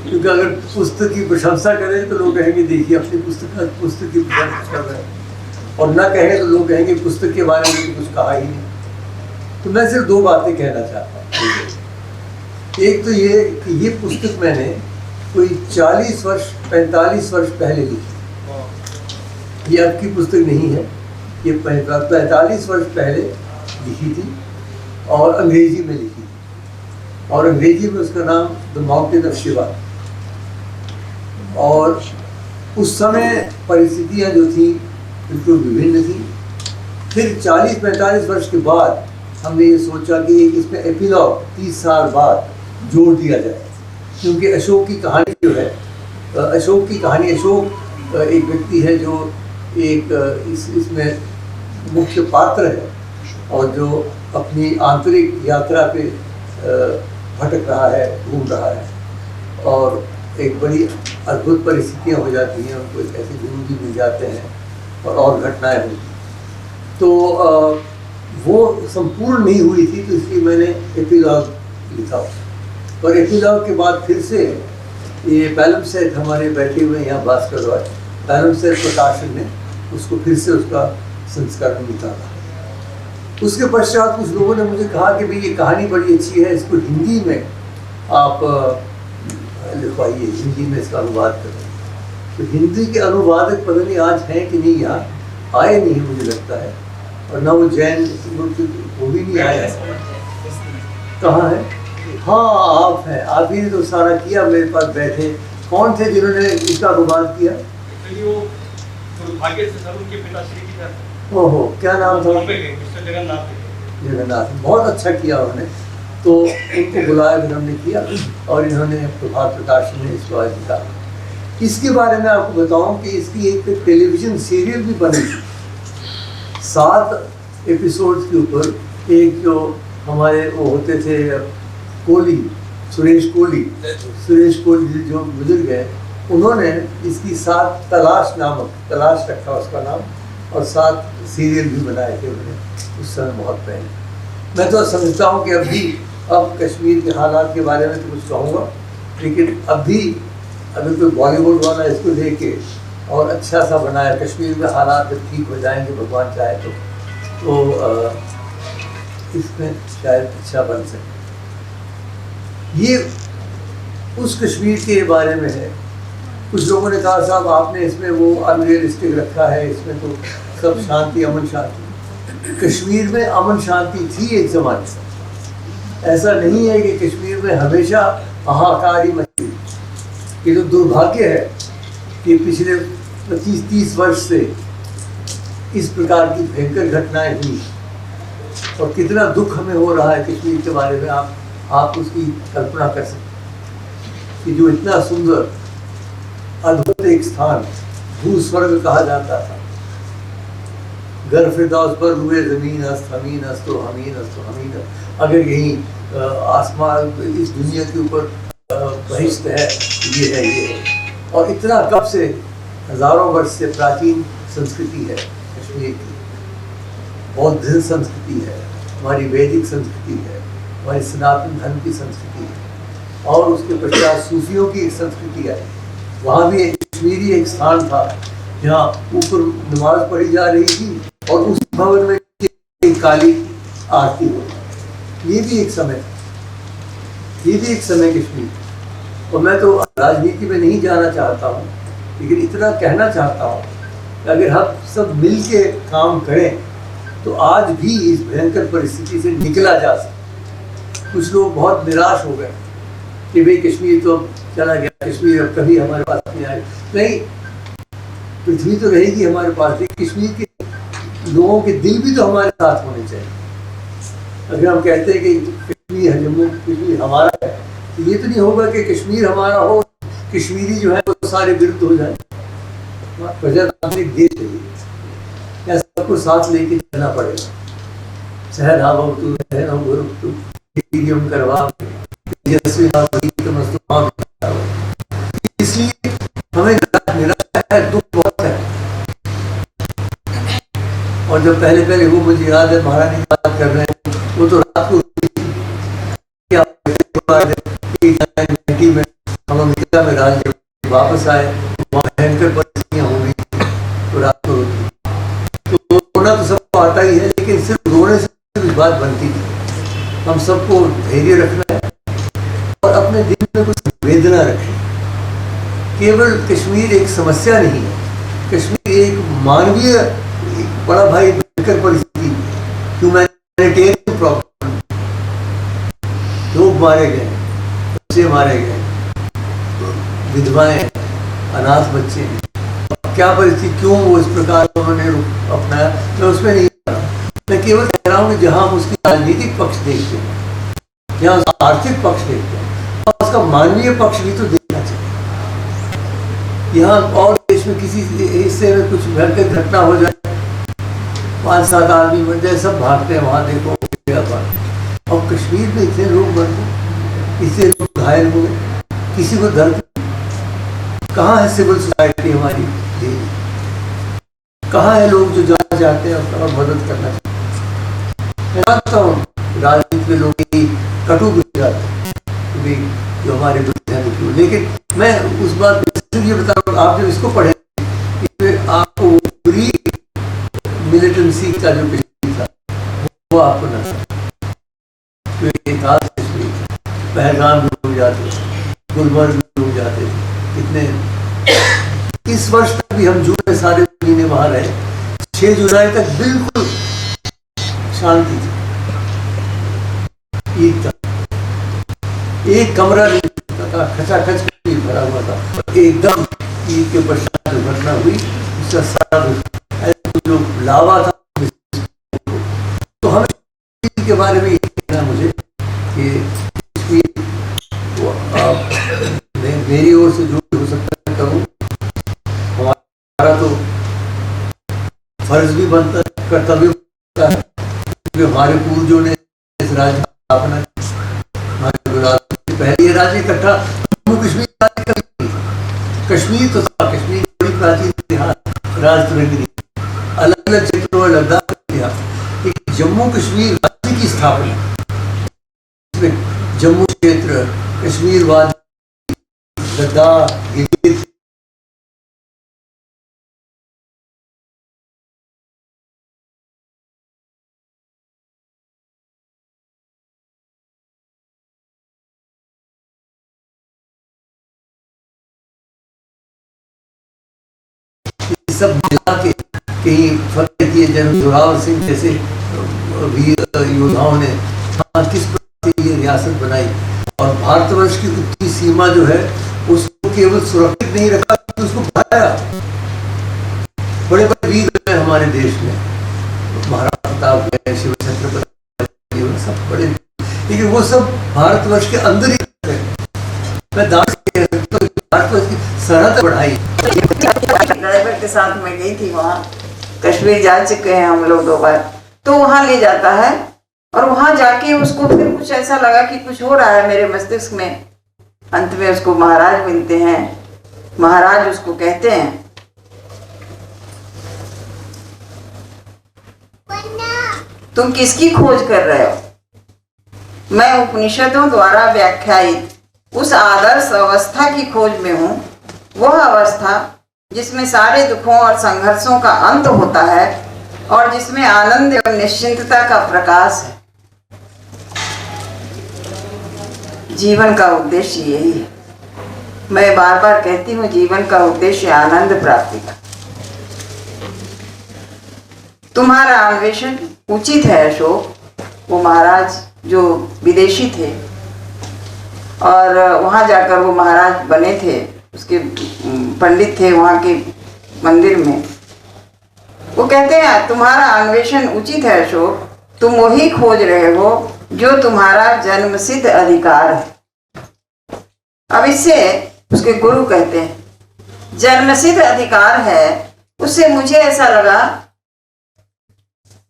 क्योंकि अगर पुस्तक की प्रशंसा करें तो लोग कहेंगे देखिए अपनी पुस्तक की प्रशंसा कर रहे हैं, और ना कहें तो लोग कहेंगे पुस्तक के बारे में कुछ कहा ही नहीं। तो मैं सिर्फ दो बातें कहना चाहता हूँ। एक तो ये कि ये पुस्तक मैंने कोई 40 वर्ष 45 वर्ष पहले लिखी। ये अब की पुस्तक नहीं है, ये 45 वर्ष पहले लिखी थी और अंग्रेजी में लिखी थी, और अंग्रेजी में उसका नाम द माउंटेन ऑफ शिवा। और उस समय परिस्थितियाँ जो थी बिल्कुल विभिन्न थी। फिर 40-45 वर्ष के बाद हमने ये सोचा कि इसमें एपिलॉग 30 साल बाद जोड़ दिया जाए, क्योंकि अशोक की कहानी जो है, अशोक एक व्यक्ति है जो एक इसमें मुख्य पात्र है, और जो अपनी आंतरिक यात्रा पे भटक रहा है, घूम रहा है, और एक बड़ी अद्भुत परिस्थितियाँ हो जाती हैं, उनको एक ऐसे गुरु जी मिल जाते हैं और घटनाएं हुई। तो वो संपूर्ण नहीं हुई थी, तो इसलिए मैंने एपिलॉग लिखा। और एपिलॉग के बाद फिर से ये पैलमसेट हमारे बैठे हुए यहाँ भास्कर रॉय, पैलमसेट प्रकाशन ने उसको फिर से उसका संस्करण निकाला। उसके पश्चात कुछ लोगों ने मुझे कहा कि भाई ये कहानी बड़ी अच्छी है, इसको हिंदी में आप लिखवाइए, हिंदी में इसका अनुवाद करें। तो हिंदी के अनुवादक पता नहीं आज हैं कि नहीं, यहाँ आए नहीं मुझे लगता है, और ना वो जैन वो भी नहीं आया है। कहाँ है? हाँ आप हैं, आप ही ने तो सारा किया, मेरे पास बैठे। कौन थे जिन्होंने इसका अनुवाद किया? ओहो, क्या नाम था? जगन्नाथ। बहुत अच्छा किया उन्होंने, तो उनको बुलाया, फिर हमने किया, और इन्होंने प्रभात प्रकाशन ने इसको आज निकाला। इसके बारे में आपको बताऊं कि इसकी एक टेलीविज़न सीरियल भी बनी थी 7 एपिसोड्स के ऊपर। एक जो हमारे वो होते थे कोहली, सुरेश कोहली जो बुजुर्ग हैं, उन्होंने इसकी 7 तलाश रखा उसका नाम, और 7 सीरियल भी बनाए थे उन्होंने उस समय बहुत पहले। मैं तो समझता हूँ कि अब कश्मीर के हालात के बारे में तो कुछ कहूँगा, लेकिन अभी कोई बॉलीवुड वाला इसको लेके और अच्छा सा बनाया, कश्मीर में हालात जब ठीक हो जाएंगे भगवान चाहे तो इसमें शायद अच्छा बन सके। ये उस कश्मीर के बारे में है। कुछ लोगों ने कहा साहब आपने इसमें वो अनरियलिस्टिक रखा है, इसमें तो सब शांति, अमन शांति। कश्मीर में अमन शांति थी एक ज़माने से, ऐसा नहीं है कि कश्मीर में हमेशा हाहाकार ही मची। ये तो दुर्भाग्य है कि पिछले 25-30 वर्ष से इस प्रकार की भयंकर घटनाएं हुई, और कितना दुख हमें हो रहा है कश्मीर के बारे में। आप उसकी कल्पना कर सकते कि जो इतना सुंदर अद्भुत एक स्थान, भूस्वर्ग कहा जाता था, गर फिरदौस पर रुए ज़मीन अस्त हमीन अस्तो हमीन अस्तो हमीन, अगर यही आसमान इस दुनिया के ऊपर बहिश्त है, ये है। और इतना कब से, हज़ारों वर्ष से प्राचीन संस्कृति है कश्मीर की, बौद्ध संस्कृति है, हमारी वैदिक संस्कृति है, हमारी सनातन धर्म की संस्कृति है, और उसके पश्चात सूफियों की एक संस्कृति है। वहाँ भी कश्मीरी एक स्थान था जहाँ ऊपर नमाज पढ़ी जा रही थी और उस भवन में एक काली आरती हो। ये भी एक समय कश्मीर। और मैं तो राजनीति में नहीं जाना चाहता हूँ, लेकिन इतना कहना चाहता हूँ कि अगर हम सब मिल के काम करें तो आज भी इस भयंकर परिस्थिति से निकला जा सकता। कुछ लोग बहुत निराश हो गए कि भाई कश्मीर तो चला गया, कश्मीर अब कभी हमारे पास नहीं आए। नहीं, पृथ्वी तो रहेगी हमारे पास, लेकिन कश्मीर के लोगों के दिल भी तो हमारे साथ होने चाहिए। अगर हम कहते हैं कि कश्मीर है, जम्मू कश्मीर हमारा है, तो ये तो नहीं होगा कि कश्मीर हमारा हो, कश्मीरी जो है वो सारे विरुद्ध हो जाए। प्रजातांत्रिक देश है, या सबको साथ लेके चलना पड़ेगा। शहर हावतु रहना गुरुतु वीर्यम करवा यस्वी नाम, इसलिए हमें निराशा है, दुख बहुत है। और जब पहले वो मुझे याद है महारानी की बात कर रहे हैं, वो तो रात को में हम अमेरिका में राज वापस आए, वहाँ भयंकर परिस्थितियाँ हो गई, तो रात को तो रोना तो सबको आता ही है, लेकिन सिर्फ रोने से कुछ बात बनती नहीं। हम सबको धैर्य रखना है और अपने दिल में कुछ वेदना रखें। केवल कश्मीर एक समस्या नहीं है, कश्मीर एक मानवीय बड़ा भाई भयंकर परिस्थिति, ह्यूमैनिटेरियन प्रॉब्लम। लोग मारे गए, बच्चे मारे गए, विधवाएं, अनाथ बच्चे, क्या परिस्थिति, क्यों वो इस प्रकार उन्होंने अपनाया, मैं उसमें नहीं जा रहा। मैं केवल कह रहा हूँ कि जहाँ हम उसकी राजनीतिक पक्ष देखते हैं, जहाँ उसका आर्थिक पक्ष देखते हैं, और उसका मानवीय पक्ष भी तो देखना चाहिए। यहाँ और देश में किसी हिस्से में कुछ भयंकर घटना हो जाए, 5-7 आदमी मर जाए, सब भागते हैं वहाँ, देखो और कश्मीर में इतने लोग मर गए, इतने लोग घायल हो गए, किसी को दर्द। कहाँ है सिविल सोसाइटी हमारी, कहाँ है लोग जो जाना चाहते हैं और मदद करना चाहते हैं। मैं जानता हूँ राजनीति में लोग कटु गुजराते हैं जो हमारे विरुद्ध है, लेकिन मैं उस बात को ये बता रहा हूँ, आप जब इसको पढ़े इसमें आपको पूरी मिलिटेंसी का जो पिछली था वो आपको नजर पहलगाम में लोग जाते, गुलमर्ग में लोग जाते, कितने। इस वर्ष तक भी हम जून में सारे महीने वहां रहे, 6 जुलाई तक बिल्कुल शांति थी, ईद तक एक कमरा नहीं था, खचाखच भरा हुआ था। एकदम ईद के पश्चात जो घटना हुई उसका सारा जो लावा था, तो हमें के बारे में ये कहना मुझे कि मेरी ओर से जो हो सकता है करूँ। हमारा तो फर्ज भी बनता है, कर्तव्य बनता है, क्योंकि हमारे पूर्वजों ने इस राज्य का स्थापना की। पहले ये राज्य इकट्ठा जम्मू कश्मीर राज्य कभी नहीं था। कश्मीर तो था, कश्मीर बड़ी प्राचीन इतिहास, राज तुरंगी अलग अलग क्षेत्रों में लद्दाख इतिहास, जम्मू कश्मीर राज्य की स्थापना, जम्मू क्षेत्र, कश्मीर वादी, लद्दाख, गिलगित, सब मिला के कहीं फतेह किए, जन जोरावर सिंह जैसे वीर योद्धाओं ने किस प्रकार से ये रियासत बनाई, और भारतवर्ष की उत्तरी सीमा जो है उसको केवल सुरक्षित नहीं रखा, उसको बढ़ाया। बड़े बड़े वीर हैं हमारे देश में, महाराणा प्रताप है, शिव छत्रपति, सब बड़े, लेकिन वो सब भारतवर्ष के अंदर ही है। मैं दास भारतवर्ष की सरहद बढ़ाई। ड्राइवर के साथ मैं गई थी, वहाँ कश्मीर जा चुके हैं हम लोग 2 बार, तो वहाँ ले जाता है और वहाँ जाके उसको फिर कुछ ऐसा लगा कि कुछ हो रहा है मेरे मस्तिष्क में। अंत में उसको महाराज मिलते हैं, महाराज उसको कहते हैं तुम किसकी खोज कर रहे हो? मैं उपनिषदों द्वारा व्याख्यायित उस आदर्श अवस्था की खोज में हूँ, वह अवस्था जिसमें सारे दुखों और संघर्षों का अंत होता है और जिसमें आनंद एवं निश्चिंतता का प्रकाश है। जीवन का उद्देश्य यही है। मैं बार बार कहती हूँ, जीवन का उद्देश्य आनंद प्राप्ति का। तुम्हारा अन्वेषण उचित है अशोक। वो महाराज जो विदेशी थे और वहाँ जाकर वो महाराज बने थे, उसके पंडित थे वहाँ के मंदिर में। वो कहते हैं तुम्हारा अन्वेषण उचित है अशोक, तुम वही खोज रहे हो जो तुम्हारा जन्मसिद्ध अधिकार है। अब इससे उसके गुरु कहते हैं जन्मसिद्ध अधिकार है। उससे मुझे ऐसा लगा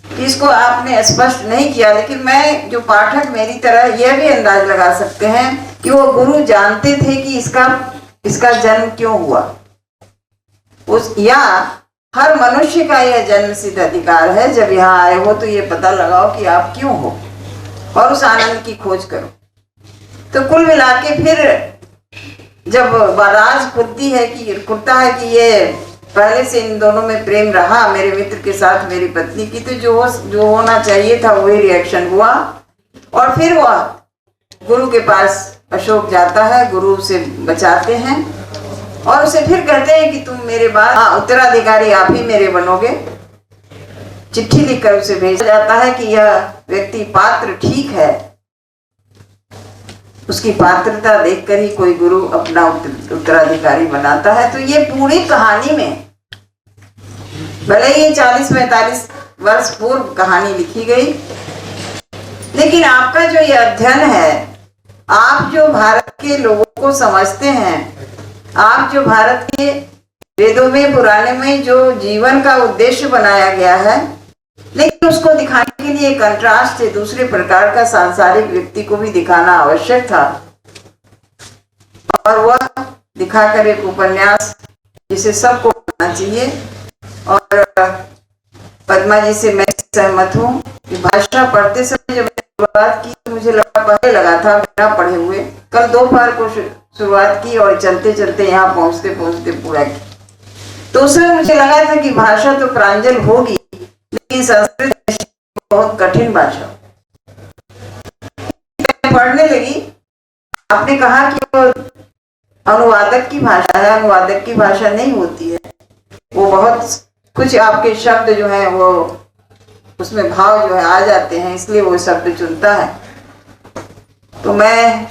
कि इसको आपने स्पष्ट नहीं किया, लेकिन मैं जो पाठक मेरी तरह यह भी अंदाज लगा सकते हैं कि वो गुरु जानते थे कि इसका जन्म क्यों हुआ। या हर मनुष्य का यह जन्मसिद्ध अधिकार है, जब यहाँ आए हो तो ये पता लगाओ कि आप क्यों हो और उस आनंद की खोज करो। तो कुल मिला के फिर जब राज खुलता है कि ये पहले से इन दोनों में प्रेम रहा, मेरे मित्र के साथ मेरी पत्नी की, तो जो होना चाहिए था वही रिएक्शन हुआ। और फिर वह गुरु के पास अशोक जाता है, गुरु उसे बचाते हैं और उसे फिर कहते हैं कि तुम मेरे बाद उत्तराधिकारी आप ही मेरे बनोगे। चिट्ठी लिखकर उसे भेजा जाता है कि यह व्यक्ति पात्र ठीक है। उसकी पात्रता देखकर ही कोई गुरु अपना उत्तराधिकारी बनाता है। तो ये पूरी कहानी में, भले ही 40-45 वर्ष पूर्व कहानी लिखी गई, लेकिन आपका जो ये अध्ययन है, आप जो भारत के लोगों को समझते हैं, आप जो भारत के वेदों में पुराने में जो जीवन का उद्देश्य बनाया गया है, लेकिन उसको दिखाने के लिए कंट्रास्ट से दूसरे प्रकार का सांसारिक व्यक्ति को भी दिखाना आवश्यक था। और वह दिखाकर एक उपन्यास जिसे सबको पढ़ना चाहिए। और पद्मा जी से मैं सहमत हूँ कि भाषा पढ़ते समय जब मैंने शुरुआत की तो मुझे पहले लगा था बिना पढ़े हुए, कल दोपहर को शुरुआत की और चलते चलते यहाँ पहुँचते पहुँचते पूरा की। तो उसमें मुझे लगा था कि भाषा तो प्रांजल होगी, लेकिन संस्कृत बहुत कठिन भाषा। पढ़ने लगी, आपने कहा कि वो अनुवादक की भाषा है। अनुवादक की भाषा नहीं होती है, वो बहुत कुछ आपके शब्द जो है वो उसमें भाव जो है आ जाते हैं, इसलिए वो शब्द चुनता है। तो मैं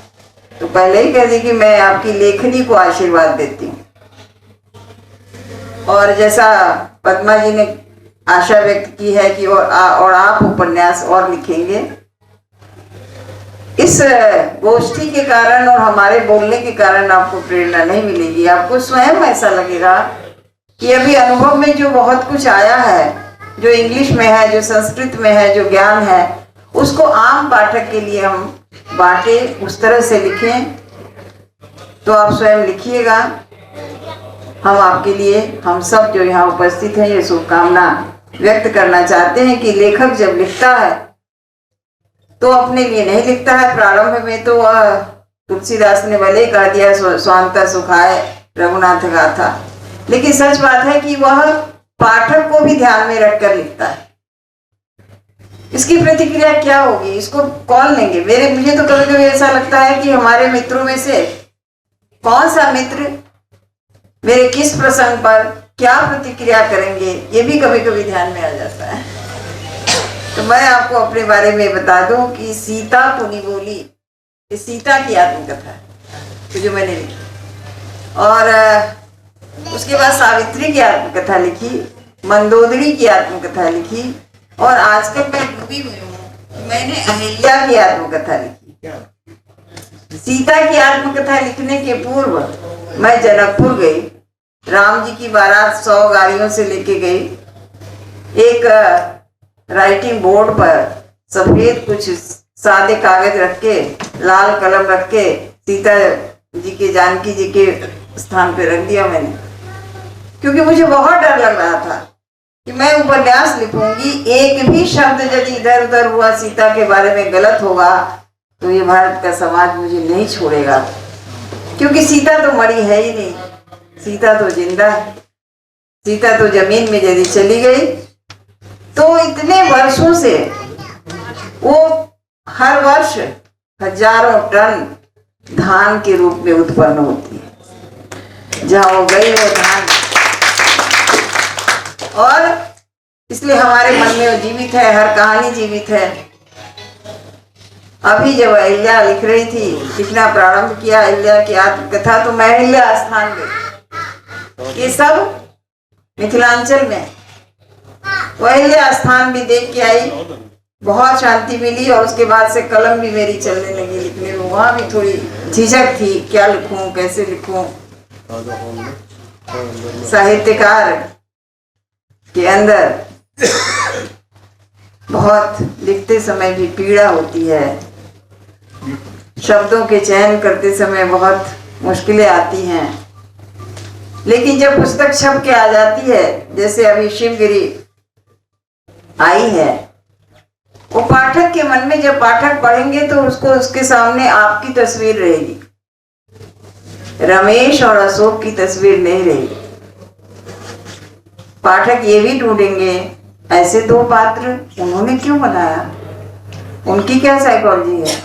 तो पहले ही कह दी कि मैं आपकी लेखनी को आशीर्वाद देती हूँ। और जैसा पद्मा जी ने आशा व्यक्त की है कि और आप उपन्यास और लिखेंगे, इस गोष्ठी के कारण और हमारे बोलने के कारण आपको प्रेरणा नहीं मिलेगी। आपको स्वयं ऐसा लगेगा कि अभी अनुभव में जो बहुत कुछ आया है, जो इंग्लिश में है, जो संस्कृत में है, जो ज्ञान है, उसको आम पाठक के लिए हम बांटे, उस तरह से लिखें। तो आप स्वयं लिखिएगा। हम आपके लिए, हम सब जो यहाँ उपस्थित हैं, ये शुभकामना व्यक्त करना चाहते हैं कि लेखक जब लिखता है तो अपने लिए नहीं लिखता है। प्रारंभ में तो वह तुलसीदास ने भले ही कह दिया स्वांता सुखाए रघुनाथ गाथा, लेकिन सच बात है कि वह पाठक को भी ध्यान में रखकर लिखता है। इसकी प्रतिक्रिया क्या होगी, इसको कौन लेंगे। मुझे तो कभी कभी ऐसा लगता है कि हमारे मित्रों में से कौन सा मित्र मेरे किस प्रसंग पर क्या प्रतिक्रिया करेंगे, ये भी कभी कभी ध्यान में आ जाता है। तो मैं आपको अपने बारे में बता दूं कि सीता पुनी बोली, ये सीता की आत्मकथा है तो जो मैंने लिखी, और उसके बाद सावित्री की आत्मकथा लिखी, मंदोदरी की आत्मकथा लिखी, और आजकल मैं डूबी हुई हूँ, मैंने अहिल्या की आत्मकथा लिखी। सीता की आत्मकथा लिखने के पूर्व मैं जनकपुर गई, राम जी की बारात 100 गाड़ियों से लेके गई। एक राइटिंग बोर्ड पर सफेद कुछ सादे कागज रख के, लाल कलम रख के सीता जी के, जानकी जी के स्थान पे रख दिया मैंने, क्योंकि मुझे बहुत डर लग रहा था कि मैं उपन्यास लिखूंगी, एक भी शब्द यदि इधर उधर हुआ सीता के बारे में गलत होगा तो ये भारत का समाज मुझे नहीं छोड़ेगा, क्योंकि सीता तो मरी है ही नहीं, सीता तो जिंदा है। सीता तो जमीन में यदि चली गई तो इतने वर्षों से वो हर वर्ष हजारों टन धान के रूप में उत्पन्न होती है, जहां वो गई वो धान, और इसलिए हमारे मन में वो जीवित है, हर कहानी जीवित है। अभी जब अहिल्या लिख रही थी, लिखना प्रारंभ किया अहिल्या की आत्मकथा, तो मैं अहिल्या स्थान गई। ये सब मिथिलांचल में, वो अहिल्या स्थान भी देख के आई, बहुत शांति मिली, और उसके बाद से कलम भी मेरी चलने लगी लिखने में। वहां भी थोड़ी झिझक थी, क्या लिखूं, कैसे लिखूं। साहित्यकार के अंदर बहुत लिखते समय भी पीड़ा होती है, शब्दों के चयन करते समय बहुत मुश्किलें आती हैं, लेकिन जब पुस्तक छप के आ जाती है, जैसे अभी शिवगिरी आई है, वो पाठक के मन में, जब पाठक पढ़ेंगे तो उसको उसके सामने आपकी तस्वीर रहेगी, रमेश और अशोक की तस्वीर नहीं रहेगी। पाठक ये भी ढूंढेंगे ऐसे दो पात्र उन्होंने क्यों बनाया, उनकी क्या साइकोलॉजी है।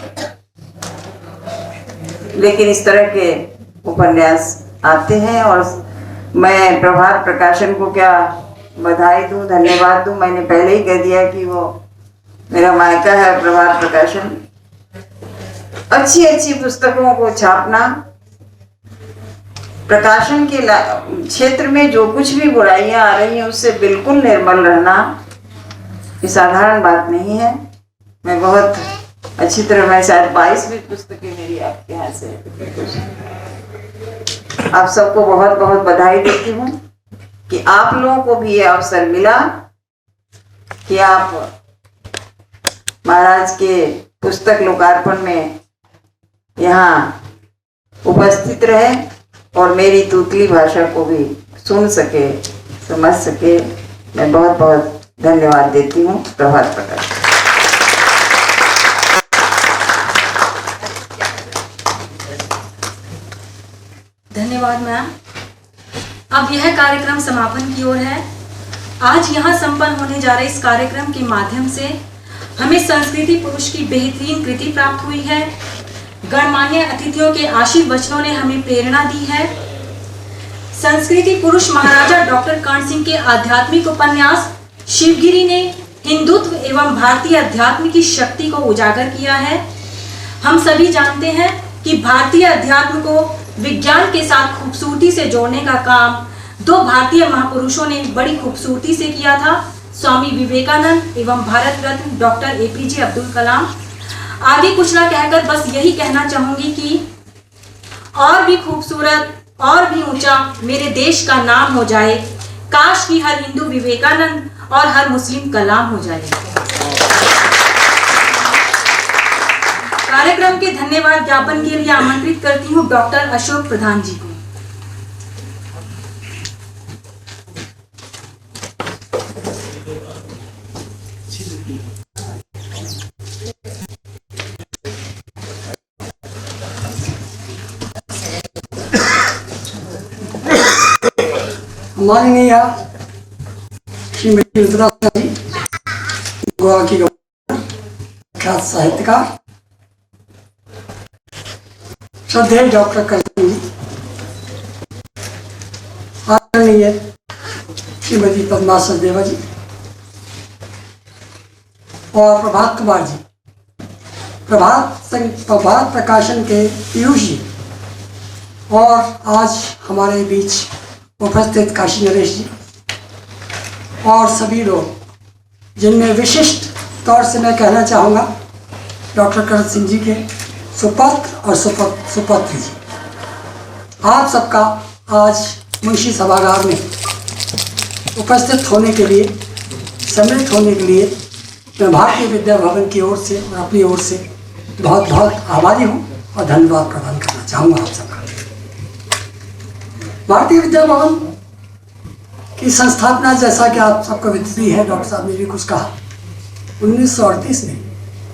लेकिन इस तरह के उपन्यास आते हैं, और मैं प्रभात प्रकाशन को क्या बधाई दूं, धन्यवाद दूं। मैंने पहले ही कह दिया कि वो मेरा मायका है प्रभात प्रकाशन। अच्छी अच्छी पुस्तकों को छापना, प्रकाशन के क्षेत्र में जो कुछ भी बुराइयां आ रही हैं उससे बिल्कुल निर्मल रहना, ये साधारण बात नहीं है। मैं बहुत अच्छी तरह, मैं शायद 22वीं पुस्तकें मेरी आपके यहाँ से। आप सबको बहुत बहुत बधाई देती हूँ कि आप लोगों को भी ये अवसर मिला कि आप महाराज के पुस्तक लोकार्पण में यहाँ उपस्थित रहे और मेरी तूतली भाषा को भी सुन सके, समझ सके। मैं बहुत बहुत धन्यवाद देती हूँ। प्रभात प्रकाश। धन्यवाद मैम। अब यह कार्यक्रम समापन की ओर है। आज यहाँ संपन्न होने जा रहे इस कार्यक्रम के माध्यम से हमें संस्कृति पुरुष की बेहतरीन कृति प्राप्त हुई है। गणमान्य अतिथियों के आशीर्वचनों ने हमें प्रेरणा दी है। संस्कृति पुरुष महाराजा डॉक्टर कर्ण सिंह के आध्यात्मिक उपन्यास शिवगिरी ने हिंदुत्व एवं भारतीय अध्यात्म की शक्ति को उजागर किया है। हम सभी जानते हैं कि भारतीय अध्यात्म को विज्ञान के साथ खूबसूरती से जोड़ने का काम दो भारतीय महापुरुषों ने बड़ी खूबसूरती से किया था, स्वामी विवेकानंद एवं भारत रत्न डॉक्टर APJ अब्दुल कलाम। आगे कुछ ना कहकर बस यही कहना चाहूंगी कि और भी खूबसूरत और भी ऊंचा मेरे देश का नाम हो जाए, काश कि हर हिंदू विवेकानंद और हर मुस्लिम कलाम हो जाए। कार्यक्रम के धन्यवाद ज्ञापन के लिए आमंत्रित करती हूँ डॉक्टर अशोक प्रधान जी को। माननीय श्रीमती रुद्रा जी, गोवा की ख्यात साहित्यकार, श्रद्धेय डॉक्टर कर्ण सिंह जी, आदरणीय श्रीमती पद्मा सचदेवा जी और प्रभात कुमार जी, प्रभात प्रकाशन के पीयूष जी, और आज हमारे बीच उपस्थित काशी नरेश जी और सभी लोग, जिनमें विशिष्ट तौर से मैं कहना चाहूँगा डॉक्टर कर्ण सिंह जी के सुपुत्र और सुपुत्री जी, आप सबका आज मुंशी सभागार में उपस्थित होने के लिए, सम्मिलित होने के लिए मैं भारतीय विद्या भवन की ओर से और अपनी ओर से बहुत बहुत आभारी हूँ और धन्यवाद प्रदान करना चाहूँगा आप सबका। भारतीय विद्या भवन कि संस्थापना, जैसा कि आप सबको विदित ही है, डॉक्टर साहब ने भी कुछ कहा, 1938 में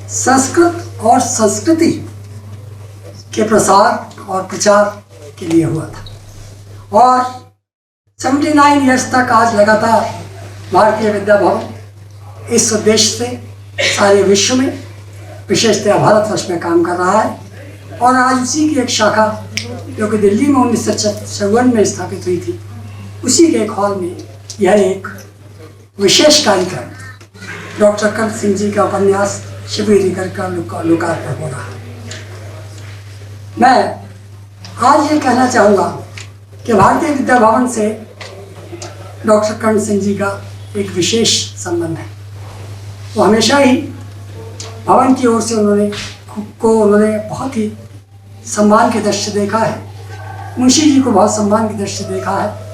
संस्कृत और संस्कृति के प्रसार और प्रचार के लिए हुआ था। और 79 ईयर्स तक आज लगातार भारतीय विद्या भवन इस उद्देश्य से सारे विश्व में, विशेषतः भारतवर्ष में काम कर रहा है। और आज उसी की एक शाखा जो कि दिल्ली में 1954 में स्थापित हुई थी, उसी के एक हॉल में यह एक विशेष कार्यक्रम डॉक्टर कर्ण सिंह जी का उपन्यास शिविर का लोकार्पण हो रहा है। मैं आज ये कहना चाहूँगा कि भारतीय विद्या भवन से डॉक्टर कर्ण सिंह जी का एक विशेष संबंध है। वो हमेशा ही भवन की ओर से उन्होंने बहुत ही सम्मान की दृष्टि से देखा है, मुंशी जी को बहुत सम्मान की दृष्टि से देखा है।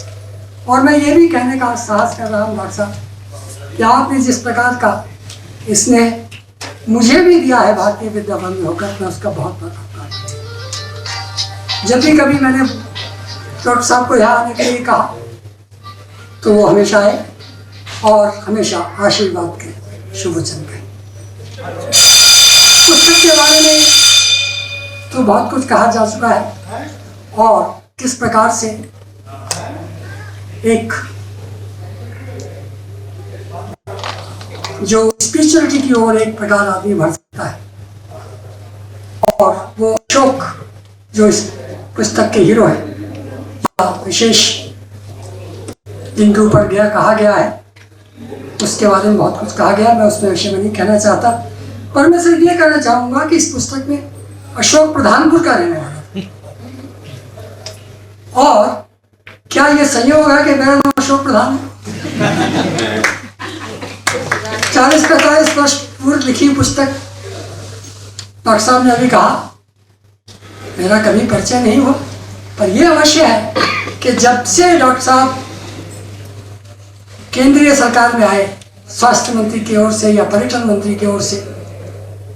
और मैं ये भी कहने का साहस कर रहा हूँ डॉक्टर साहब कि आपने जिस प्रकार का इसने मुझे भी दिया है भारतीय विद्या भवन में होकर, मैं उसका बहुत बहुत आभार हूँ। जब भी कभी मैंने डॉक्टर साहब को यहाँ आने के लिए कहा तो वो हमेशा आए और हमेशा आशीर्वाद के शुभ वचन कहे। पुस्तक के बारे में तो बहुत कुछ कहा जा चुका है और किस प्रकार से एक जो स्पिरिचुअलिटी की ओर एक प्रकार आदमी बढ़ सकता है। और वो अशोक जो इस पुस्तक के हीरो है, विशेष जिनके ऊपर कहा गया है, उसके बारे में बहुत कुछ कहा गया, मैं उसमें विषय में नहीं कहना चाहता। पर मैं सिर्फ ये कहना चाहूँगा कि इस पुस्तक में अशोक प्रधानपुर का रहने वाला है। और क्या ये संयोग है कि मेरा नाम अशोक प्रधान है? 40-45 वर्ष पूर्व लिखी पुस्तक डॉक्टर साहब ने अभी कहा, मेरा कभी परिचय नहीं हुआ। पर यह अवश्य है कि जब से डॉक्टर साहब केंद्रीय सरकार में आए, स्वास्थ्य मंत्री की ओर से या पर्यटन मंत्री की ओर से,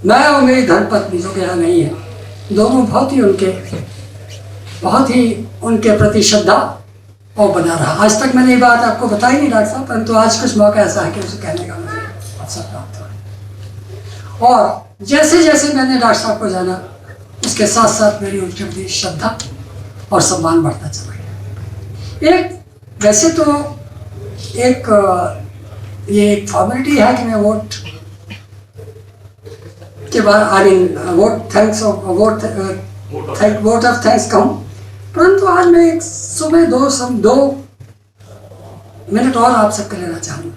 मैं और मेरी धर्मपत्नी जो कि यहाँ नहीं है, दोनों बहुत ही उनके प्रति श्रद्धा और बना रहा। आज तक मैंने ये बात आपको बताई नहीं डॉक्टर साहब, परंतु आज कुछ मौका ऐसा है कि उसे कहने का मुझे अवसर प्राप्त हुआ। और जैसे जैसे मैंने डॉक्टर साहब को जाना, उसके साथ साथ मेरी उनके प्रति श्रद्धा और सम्मान बढ़ता चला गया। एक वैसे तो ये एक फॉर्मेलिटी है कि मैं वोट के बाद वोट ऑफ थैंक्स कहूँ, परंतु आज मैं एक सुबह 2 मिनट और आप सबके लेना चाहूँगा।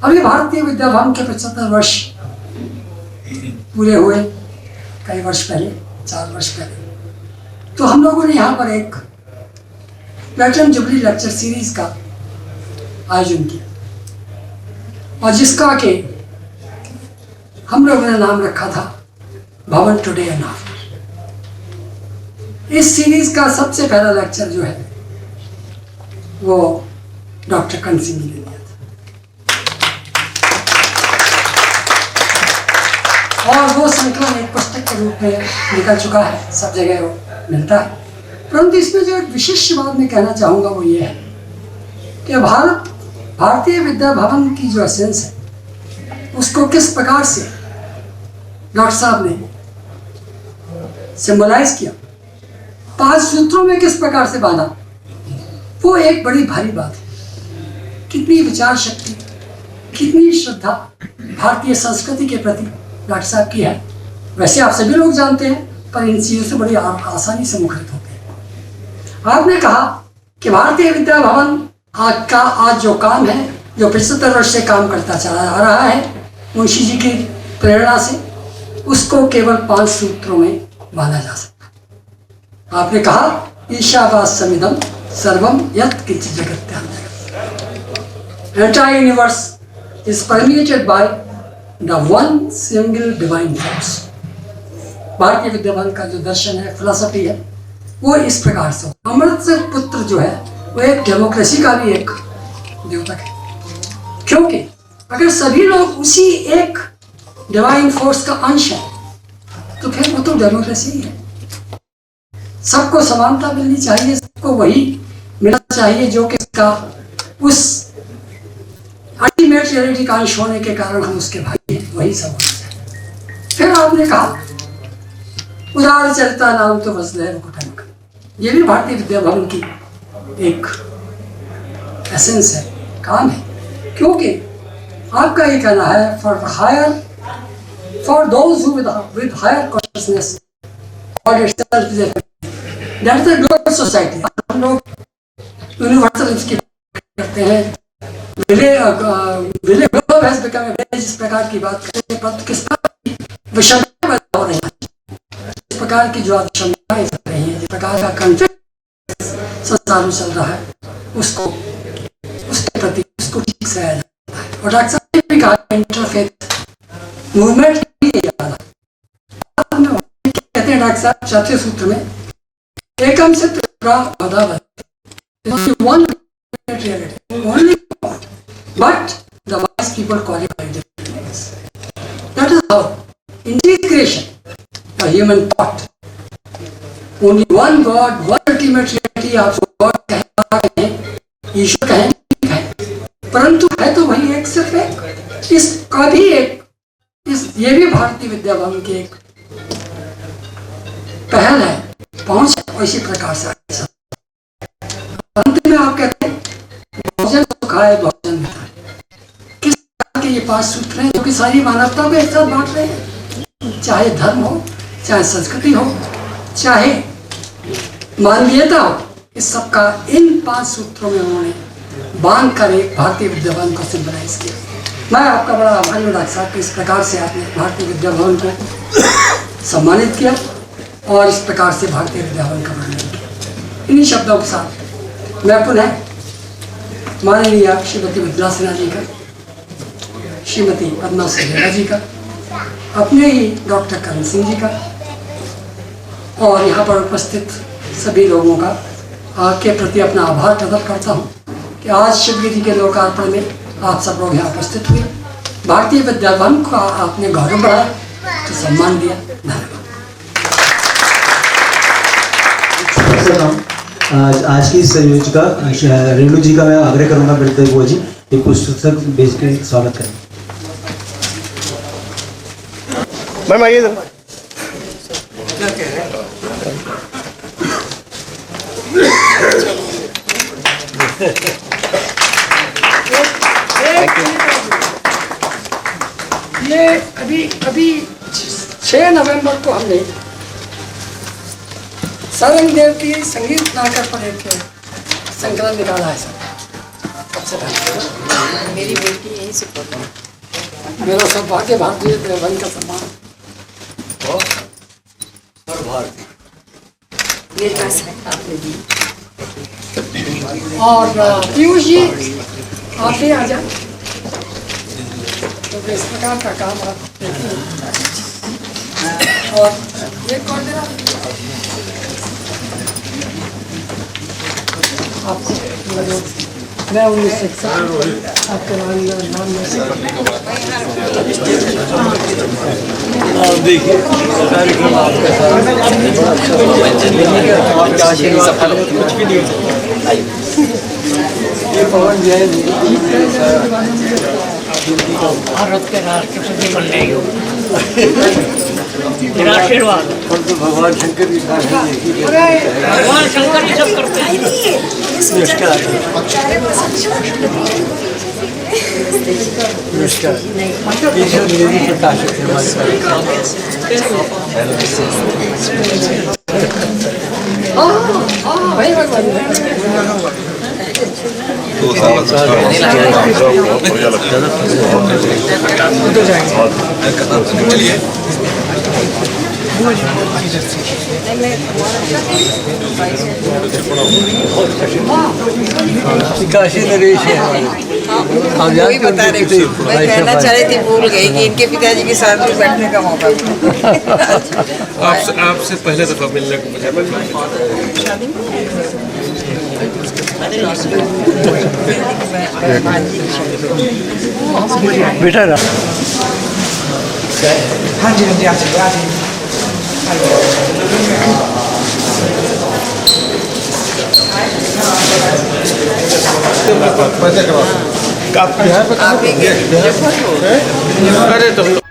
अभी भारतीय विद्या भवन के 75 वर्ष पूरे हुए, कई वर्ष पहले, 4 वर्ष पहले, तो हम लोगों ने यहाँ पर एक प्लैटिनम जुबली लेक्चर सीरीज का आयोजन किया और जिसका कि हम लोगों ने नाम रखा था भवन टुडे एंड आफ्टर। इस सीरीज का सबसे पहला लेक्चर जो है वो डॉक्टर कर्ण सिंह ने दिया था और वो संकलन एक पुस्तक के रूप में निकल चुका है, सब जगह वो मिलता है। परंतु इसमें जो एक विशिष्ट बात मैं कहना चाहूँगा वो ये है कि भारतीय विद्या भवन की जो एसेंस है उसको किस प्रकार से डॉक्टर साहब ने सिंबलाइज किया, 5 सूत्रों में किस प्रकार से बांधा, वो एक बड़ी भारी बात है। कितनी विचार शक्ति, कितनी श्रद्धा भारतीय संस्कृति के प्रति डॉक्टर साहब की है, वैसे आप सभी लोग जानते हैं, पर इन चीज़ों से बड़ी आसानी से मुखरित होते हैं। आपने कहा कि भारतीय विद्या भवन आज जो काम है, जो 75 वर्ष से काम करता चला आ रहा है मुंशी जी की प्रेरणा से, उसको केवल 5 सूत्रों में बांधा जा सकता। आपने कहा ईशावास्यमिदं सर्वम यत् किंचित् जगत्यां जगत्। Entire universe is permeated by the one single divine force. Bharatiya Vidya भवन का जो दर्शन है, फिलॉसफी है, वो इस प्रकार से। अमृत पुत्र जो है वो एक डेमोक्रेसी का भी एक द्योतक है, क्योंकि अगर सभी लोग उसी एक डिवाइन फोर्स का अंश है तो फिर वो तो डेमोक्रेसी ही है। सबको समानता मिलनी चाहिए, सबको वही मिलना चाहिए जो कि इसका उस अल्टीमेट रियलिटी का अंश होने के कारण हम उसके भाई हैं, वही सब होना चाहिए। फिर आपने कहा उदार चलता नाम तो बस लहर कुटुंब, ये भी भारतीय विद्या भवन की एक एसेंस है, काम है। क्योंकि आपका ये कहना है for those who with higher consciousness और itself that is a global society. हम लोग यूनिवर्सल इसकी करते हैं, globe has become a village, इस प्रकार की बात करते हैं, पर किस विषमता पैदा हो रही है, इस प्रकार की जो विषमताएं चल रही हैं, इस प्रकार का कंफ्लिक्ट संसार में चल रहा है, उसको उसके प्रति उसको ठीक से आया जाता है। और डॉक्टर साहब ने भी कहा इंटरफेथ मूवमेंट ही ज़्यादा कहते हैं डॉक्टर साहब चौथे सूत्र में, एकम से one only but the wise people qualify different things. That is how integration, the human thought, only one God, one ultimate reality, आपको God कहें, ईश्वर कहें, परंतु है तो वही एक, सिर्फ एक। इसका भी एक ये भी भारतीय विद्या भवन की एक पहल है, पहुंच है, और इसी प्रकार से अंत में आप कहते हैं भोजन सुखाए भोजन मिठाए। किस प्रकार के ये 5 सूत्र हैं जो कि सारी मानवता को एक साथ बांट रहे हैं, चाहे धर्म हो, चाहे संस्कृति हो, चाहे मानवीयता हो, इस सब का इन 5 सूत्रों में उन्होंने बांध कर एक भारतीय विद्या भवन को सिंबलाइज किया। मैं आपका बड़ा आभारी हूँ डॉक्टर साहब कि इस प्रकार से आपने भारतीय विद्या भवन को सम्मानित किया और इस प्रकार से भारतीय विद्या भवन का वर्णन किया। इन्हीं शब्दों के साथ मैं पुनः माननीय श्रीमती मृदुला सिन्हा जी का, श्रीमती पद्मा सहेरा जी का, अपने ही डॉक्टर करण सिंह जी का और यहाँ पर उपस्थित सभी लोगों का के प्रति अपना आभार प्रकट करता हूँ कि आज शिवगिरी के लोकार्पण में आप सब लोग यहाँ उपस्थित हुए, भारतीय विद्या भवन का आपने गौरव बढ़ाया, तो सम्मान दिया। धन्यवाद। आज की संयोजिका रेणु जी का मैं आग्रह करूंगा मिलते हुए जी एक पुस्तक भेज के स्वागत करें। मैम आइए जरा। ये अभी 6 नवंबर को हमने सारंग देव की संगीत नाटक पर एक संकलन निकाला है सर। मेरी बेटी यहीं से पढ़ती है। मेरा सौभाग्य भारतीय विद्या भवन का सम्मान मेरे पास है, आपने दी। और पीयूष जी आप भी आ जाए, तो इस प्रकार का काम आप देखिए। और एक कौन दे रहा आपको मैं 19 आपके नाम में से देखिए कार्यक्रम आपके साथ कुछ भी नहीं होता। ये पवन जैन भारत के राष्ट्रपति बनने मेरा आशीर्वाद। भगवान शंकर की भगवान शंकर जी सब करते हैं। नमस्कार नमस्कार। ईश्वर देवी प्रकाशक है हमारे पास। भाई भगवान काशी नरेश है। वही बता रहे थे, मैं कहना चाह रही थी, भूल गई कि इनके पिताजी के साथ भी बैठने का मौका मिला। आपसे पहले दफा मिलने को मुझे बेटा रहा। हाँ जी आ जाइए। आप बिहार पे आप ही के मुजफ्फरपुर। अरे तो हम लोग